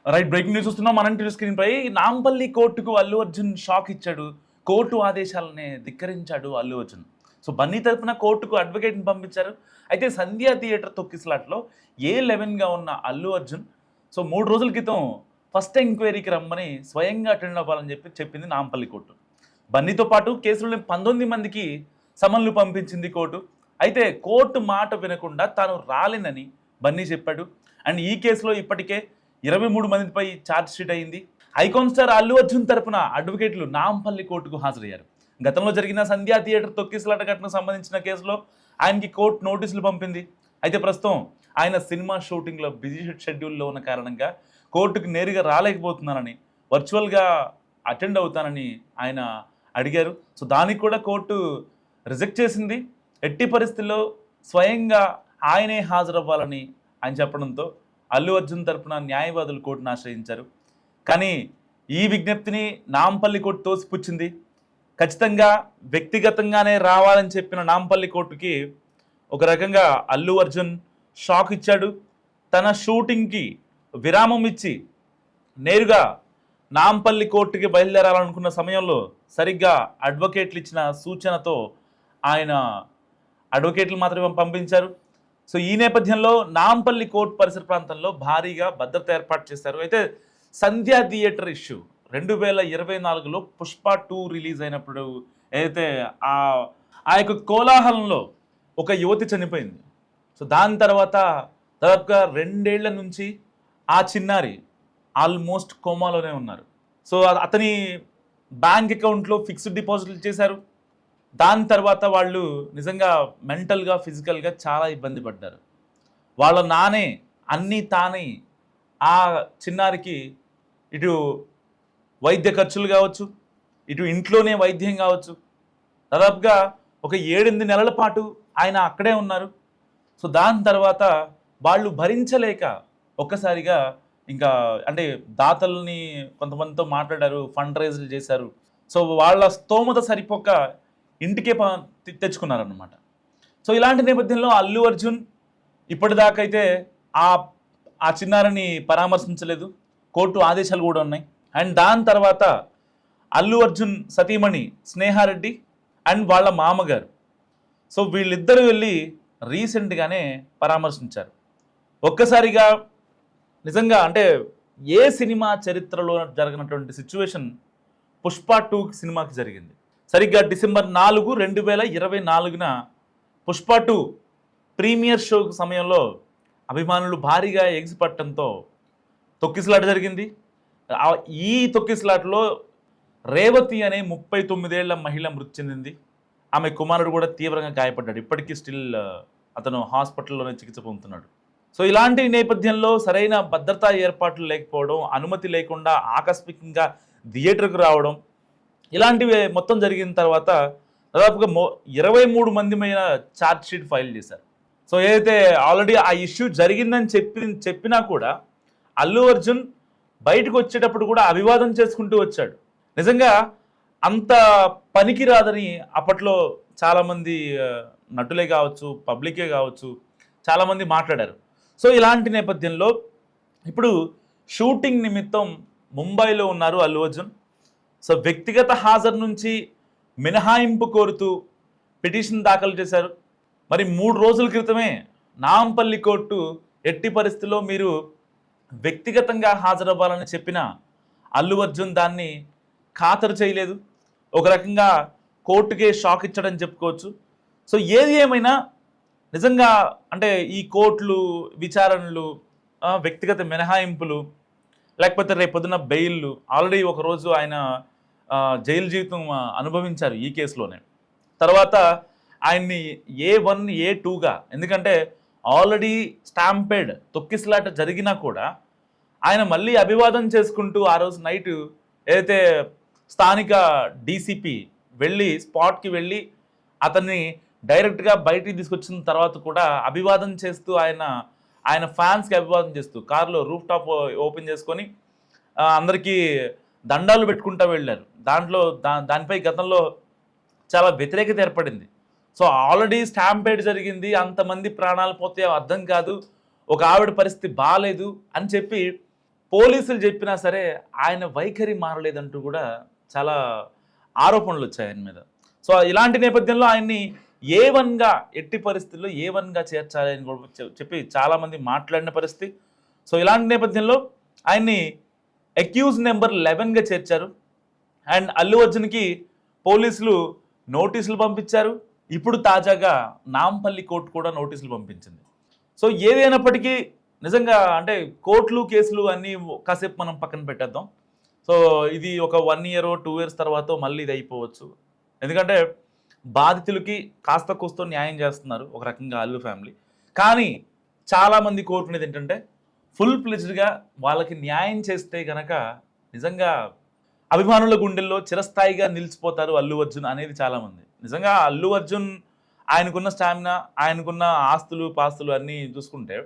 Right, breaking news వస్తున్నాం మనం TV screen పై. నాంపల్లి కోర్టుకు అల్లు అర్జున్ షాక్ ఇచ్చాడు. కోర్టు ఆదేశాలనే ధిక్కరించాడు అల్లు అర్జున్. సో బన్నీ తరపున కోర్టుకు అడ్వకేట్ని పంపించారు. అయితే సంధ్యా థియేటర్ తొక్కిసలాట్లో A11గా ఉన్న అల్లు అర్జున్ సో 3 రోజుల క్రితం ఫస్ట్ ఎంక్వైరీకి రమ్మని స్వయంగా అటెండ్ అవ్వాలని చెప్పింది నాంపల్లి కోర్టు. బన్నీతో పాటు కేసులోని 19 మందికి సమన్లు పంపించింది కోర్టు. అయితే కోర్టు మాట వినకుండా తాను రాలేనని బన్నీ చెప్పాడు. అండ్ ఈ కేసులో ఇప్పటికే 23 మందిపై ఛార్జ్ షీట్ అయింది. ఐకాన్ స్టార్ అల్లు అర్జున్ తరపున అడ్వకేట్లు నాంపల్లి కోర్టుకు హాజరయ్యారు. గతంలో జరిగిన సంధ్యా థియేటర్ తొక్కిసలాట ఘటనకు సంబంధించిన కేసులో ఆయనకి కోర్టు నోటీసులు పంపింది. అయితే ప్రస్తుతం ఆయన సినిమా షూటింగ్లో బిజీ షెడ్యూల్లో ఉన్న కారణంగా కోర్టుకు నేరుగా రాలేకపోతున్నానని, వర్చువల్గా అటెండ్ అవుతానని ఆయన అడిగారు. సో దానికి కూడా కోర్టు రిజెక్ట్ చేసింది. ఎట్టి పరిస్థితుల్లో స్వయంగా ఆయనే హాజరవ్వాలని ఆయన చెప్పడంతో అల్లు అర్జున్ తరపున న్యాయవాదులు కోర్టును ఆశ్రయించారు. కానీ ఈ విజ్ఞప్తిని నాంపల్లి కోర్టు తోసిపుచ్చింది. ఖచ్చితంగా వ్యక్తిగతంగానే రావాలని చెప్పిన నాంపల్లి కోర్టుకి ఒక రకంగా అల్లు అర్జున్ షాక్ ఇచ్చాడు. తన షూటింగ్కి విరామం ఇచ్చి నేరుగా నాంపల్లి కోర్టుకి బయలుదేరాలనుకున్న సమయంలో సరిగ్గా అడ్వకేట్లు ఇచ్చిన సూచనతో ఆయన అడ్వకేట్లు మాత్రమే పంపించారు. సో ఈ నేపథ్యంలో నాంపల్లి కోర్టు పరిసర ప్రాంతంలో భారీగా భద్రత ఏర్పాటు చేశారు. అయితే సంధ్యా థియేటర్ ఇష్యూ 2024లో పుష్ప 2 రిలీజ్ అయినప్పుడు అయితే ఆ యొక్క కోలాహలంలో ఒక యువతి చనిపోయింది. సో దాని తర్వాత దాదాపుగా 2 ఏళ్ల నుంచి ఆ చిన్నారి ఆల్మోస్ట్ కోమాలోనే ఉన్నారు. సో అతని బ్యాంక్ అకౌంట్లో ఫిక్స్డ్ డిపాజిట్లు చేశారు. దాని తర్వాత వాళ్ళు నిజంగా మెంటల్గా ఫిజికల్గా చాలా ఇబ్బంది పడ్డారు. వాళ్ళ నానే అన్నీ తానే ఆ చిన్నారికి ఇటు వైద్య ఖర్చులు కావచ్చు, ఇటు ఇంట్లోనే వైద్యం కావచ్చు, దాదాపుగా ఒక 7-8 నెలల పాటు ఆయన అక్కడే ఉన్నారు. సో దాని తర్వాత వాళ్ళు భరించలేక ఒక్కసారిగా ఇంకా అంటే దాతల్ని కొంతమందితో మాట్లాడారు, ఫండ్ రైజ్లు చేశారు. సో వాళ్ళ స్తోమత సరిపోక ఇంటికే తెచ్చుకున్నారన్నమాట. సో ఇలాంటి నేపథ్యంలో అల్లు అర్జున్ ఇప్పటిదాకైతే ఆ చిన్నారిని పరామర్శించలేదు. కోర్టు ఆదేశాలు కూడా ఉన్నాయి. అండ్ దాని తర్వాత అల్లు అర్జున్ సతీమణి స్నేహారెడ్డి అండ్ వాళ్ళ మామగారు సో వీళ్ళిద్దరూ వెళ్ళి రీసెంట్గానే పరామర్శించారు. ఒక్కసారిగా నిజంగా అంటే ఏ సినిమా చరిత్రలో జరిగినటువంటి సిచ్యువేషన్ పుష్ప 2 సినిమాకి జరిగింది. సరిగ్గా డిసెంబర్ 4, 2024న పుష్ప 2 ప్రీమియర్ షో సమయంలో అభిమానులు భారీగా ఎగిసిపట్టడంతో తొక్కిసలాట జరిగింది. ఈ తొక్కిసలాటలో రేవతి అనే 39 ఏళ్ల మహిళ మృతి చెందింది. ఆమె కుమారుడు కూడా తీవ్రంగా గాయపడ్డాడు. ఇప్పటికీ స్టిల్ అతను హాస్పిటల్లోనే చికిత్స పొందుతున్నాడు. సో ఇలాంటి నేపథ్యంలో సరైన భద్రతా ఏర్పాట్లు లేకపోవడం, అనుమతి లేకుండా ఆకస్మికంగా థియేటర్కు రావడం, ఇలాంటివి మొత్తం జరిగిన తర్వాత దాదాపుగా 23 మంది మీద ఛార్జ్ షీట్ ఫైల్ చేశారు. సో ఏదైతే ఆల్రెడీ ఆ ఇష్యూ జరిగిందని చెప్పినా కూడా అల్లు అర్జున్ బయటకు వచ్చేటప్పుడు కూడా అభివాదం చేసుకుంటూ వచ్చాడు. నిజంగా అంత పనికి రాదని అప్పట్లో చాలామంది నటులే కావచ్చు, పబ్లికే కావచ్చు, చాలామంది మాట్లాడారు. సో ఇలాంటి నేపథ్యంలో ఇప్పుడు షూటింగ్ నిమిత్తం ముంబైలో ఉన్నారు అల్లు అర్జున్. సో వ్యక్తిగత హాజరు నుంచి మినహాయింపు కోరుతూ పిటిషన్ దాఖలు చేశారు. మరి 3 రోజుల క్రితమే నాంపల్లి కోర్టు ఎట్టి పరిస్థితుల్లో మీరు వ్యక్తిగతంగా హాజరవ్వాలని చెప్పిన అల్లు అర్జున్ దాన్ని ఖాతరు చేయలేదు. ఒక రకంగా కోర్టుకే షాక్ ఇచ్చడం చెప్పుకోవచ్చు. సో ఏది ఏమైనా నిజంగా అంటే ఈ కోర్టులు, విచారణలు, వ్యక్తిగత మినహాయింపులు, లేకపోతే రేపొద్దున బెయిల్లు, ఆల్రెడీ ఒకరోజు ఆయన జైలు జీవితం అనుభవించారు ఈ కేసులోనే. తర్వాత ఆయన్ని A1, A2గా, ఎందుకంటే ఆల్రెడీ స్టాంపేడ్ తొక్కిసలాట జరిగినా కూడా ఆయన మళ్ళీ అభివాదం చేసుకుంటూ ఆ రోజు నైట్ ఏదైతే స్థానిక డీసీపీ వెళ్ళి స్పాట్కి వెళ్ళి అతన్ని డైరెక్ట్గా బయటికి తీసుకొచ్చిన తర్వాత కూడా అభివాదం చేస్తూ ఆయన ఫ్యాన్స్కి అభివాదం చేస్తూ కారులో రూఫ్ టాప్ ఓపెన్ చేసుకొని అందరికీ దండాలు పెట్టుకుంటూ వెళ్ళారు. దానిపై గతంలో చాలా వ్యతిరేకత ఏర్పడింది. సో ఆల్రెడీ స్టాంపేడ్ జరిగింది, అంతమంది ప్రాణాలు పోతే అర్థం కాదు, ఒక ఆవిడ పరిస్థితి బాగాలేదు అని చెప్పి పోలీసులు చెప్పినా సరే ఆయన వైఖరి మారలేదంటూ కూడా చాలా ఆరోపణలు వచ్చాయి ఆయన మీద. సో ఇలాంటి నేపథ్యంలో ఆయన్ని A1గా ఎట్టి పరిస్థితుల్లో A1గా చేర్చాలి అని కూడా చెప్పి చాలామంది మాట్లాడిన పరిస్థితి. సో ఇలాంటి నేపథ్యంలో ఆయన్ని అక్యూజ్ నెంబర్ 11గా చేర్చారు. అండ్ అల్లు అర్జున్కి పోలీసులు నోటీసులు పంపించారు. ఇప్పుడు తాజాగా నాంపల్లి కోర్టు కూడా నోటీసులు పంపించింది. సో ఏదైనప్పటికీ నిజంగా అంటే కోర్టులు కేసులు అన్నీ కాసేపు మనం పక్కన పెట్టేద్దాం. సో ఇది ఒక 1 year 2 years తర్వాత మళ్ళీ ఇది అయిపోవచ్చు. ఎందుకంటే బాధితులకి కాస్త కూస్తో న్యాయం చేస్తున్నారు ఒక రకంగా అల్లు ఫ్యామిలీ. కానీ చాలామంది కోరుకునేది ఏంటంటే ఫుల్ ప్లెజ్డ్గా వాళ్ళకి న్యాయం చేస్తే కనుక నిజంగా అభిమానుల గుండెల్లో చిరస్థాయిగా నిలిచిపోతారు అల్లు అర్జున్ అనేది చాలామంది. నిజంగా అల్లు అర్జున్ ఆయనకున్న స్టామినా, ఆయనకున్న ఆస్తులు పాస్తులు అన్నీ చూసుకుంటే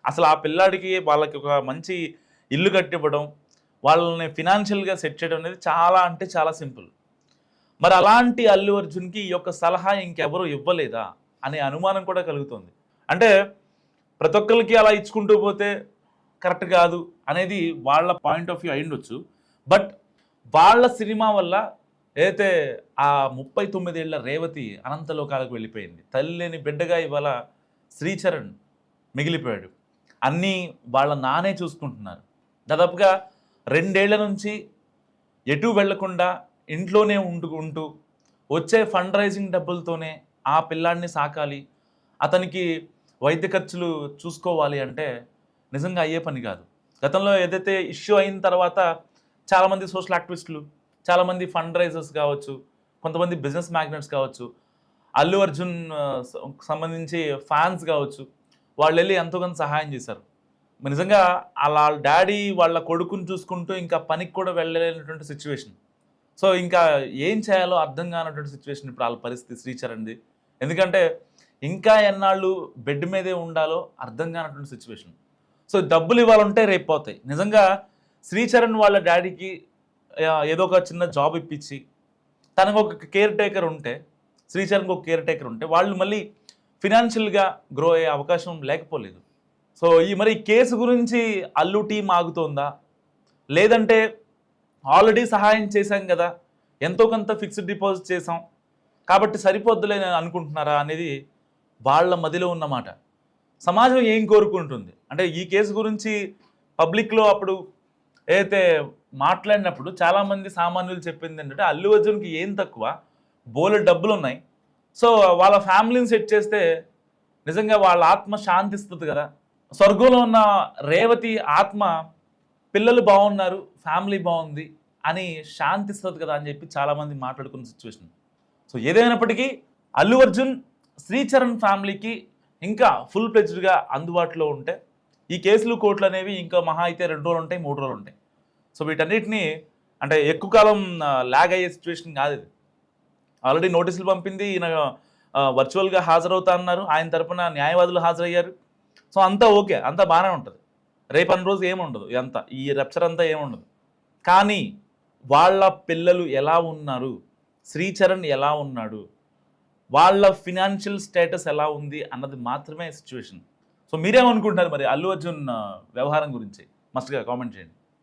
అసలు ఆ పిల్లాడికి వాళ్ళకి ఒక మంచి ఇల్లు కట్టివ్వడం, వాళ్ళని ఫినాన్షియల్గా సెట్ చేయడం అనేది చాలా అంటే చాలా సింపుల్. మరి అలాంటి అల్లు అర్జున్కి ఈ యొక్క సలహా ఇంకెవరూ ఇవ్వలేదా అనే అనుమానం కూడా కలుగుతుంది. అంటే ప్రతి ఒక్కరికి అలా ఇచ్చుకుంటూ పోతే కరెక్ట్ కాదు అనేది వాళ్ళ పాయింట్ ఆఫ్ వ్యూ అయ్యుండొచ్చు. బట్ వాళ్ళ సినిమా వల్ల ఏదైతే ఆ 39 ఏళ్ల రేవతి అనంతలోకాలకు వెళ్ళిపోయింది, తల్లి లేని బిడ్డగా ఇవాళ శ్రీచరణ్ మిగిలిపోయాడు. అన్నీ వాళ్ళ నానే చూసుకుంటున్నారు. దాదాపుగా 2 ఏళ్ల నుంచి ఎటు వెళ్లకుండా ఇంట్లోనే ఉంటూ వచ్చే ఫండ్ రైజింగ్ డబ్బులతోనే ఆ పిల్లాడిని సాకాలి, అతనికి వైద్య ఖర్చులు చూసుకోవాలి అంటే నిజంగా అయ్యే పని కాదు. గతంలో ఏదైతే ఇష్యూ అయిన తర్వాత చాలామంది సోషల్ యాక్టివిస్టులు, చాలామంది ఫండ్ రైజర్స్ కావచ్చు, కొంతమంది బిజినెస్ మ్యాగ్నెట్స్ కావచ్చు, అల్లు అర్జున్ సంబంధించి ఫ్యాన్స్ కావచ్చు, వాళ్ళు వెళ్ళి ఎంతో కొంత సహాయం చేశారు. నిజంగా అలా డాడీ వాళ్ళ కొడుకుని చూసుకుంటూ ఇంకా పనికి కూడా వెళ్ళలేనటువంటి సిచ్యువేషన్. సో ఇంకా ఏం చేయాలో అర్థం కానటువంటి సిచ్యువేషన్ ఇప్పుడు వాళ్ళ పరిస్థితి శ్రీచరణ్ది. ఎందుకంటే ఇంకా ఎన్నాళ్ళు బెడ్ మీదే ఉండాలో అర్థం కానటువంటి సిచ్యువేషన్. సో డబ్బులు ఇవ్వాలంటే రేపు పోతాయి. నిజంగా శ్రీచరణ్ వాళ్ళ డాడీకి ఏదో ఒక చిన్న జాబ్ ఇప్పించి తనకు ఒక కేర్ టేకర్ ఉంటే, శ్రీచరణ్కి ఒక కేర్ టేకర్ ఉంటే వాళ్ళు మళ్ళీ ఫినాన్షియల్గా గ్రో అయ్యే అవకాశం లేకపోలేదు. సో మరి కేసు గురించి అల్లు టీం ఆగుతోందా, లేదంటే ఆల్రెడీ సహాయం చేశాం కదా, ఎంతో కొంత ఫిక్స్డ్ డిపాజిట్ చేసాం కాబట్టి సరిపోద్దులే అనుకుంటున్నారా అనేది వాళ్ళ మదిలో ఉన్నమాట. సమాజం ఏం కోరుకుంటుంది అంటే ఈ కేసు గురించి పబ్లిక్లో అప్పుడు ఏదైతే మాట్లాడినప్పుడు చాలామంది సామాన్యులు చెప్పింది ఏంటంటే అల్లు అర్జున్కి ఏం తక్కువ, బోలెడు డబ్బులు ఉన్నాయి, సో వాళ్ళ ఫ్యామిలీని సెట్ చేస్తే నిజంగా వాళ్ళ ఆత్మ శాంతిస్తుంది కదా, స్వర్గంలో ఉన్న రేవతి ఆత్మ పిల్లలు బాగున్నారు, ఫ్యామిలీ బాగుంది అని శాంతిస్తుంది కదా అని చెప్పి చాలామంది మాట్లాడుకున్న సిచ్యువేషన్. సో ఏదైనప్పటికీ అల్లు అర్జున్ శ్రీచరణ్ ఫ్యామిలీకి ఇంకా ఫుల్ ప్లెజ్డ్గా అందుబాటులో ఉంటే ఈ కేసులు కోర్టులు అనేవి ఇంకా మహా అయితే 2 రోజులు ఉంటాయి, 3 రోజులు ఉంటాయి. సో వీటన్నిటిని అంటే ఎక్కువ కాలం లాగ్ అయ్యే సిచ్యువేషన్ కాదు ఇది. ఆల్రెడీ నోటీసులు పంపింది, ఈయన వర్చువల్గా హాజరవుతా అన్నారు, ఆయన తరపున న్యాయవాదులు హాజరయ్యారు. సో అంతా ఓకే, అంతా బాగానే ఉంటుంది. రేపు అన్ని రోజు ఏముండదు, ఇదంతా ఈ రప్చర్ అంతా ఏముండదు. కానీ వాళ్ళ పిల్లలు ఎలా ఉన్నారు, శ్రీచరణ్ ఎలా ఉన్నాడు, వాళ్ళ ఫినాన్షియల్ స్టేటస్ ఎలా ఉంది అన్నది మాత్రమే సిచ్యువేషన్. సో మీరేమనుకుంటున్నారు మరి అల్లు అర్జున్ వ్యవహారం గురించి? మస్ట్గా కామెంట్ చేయండి.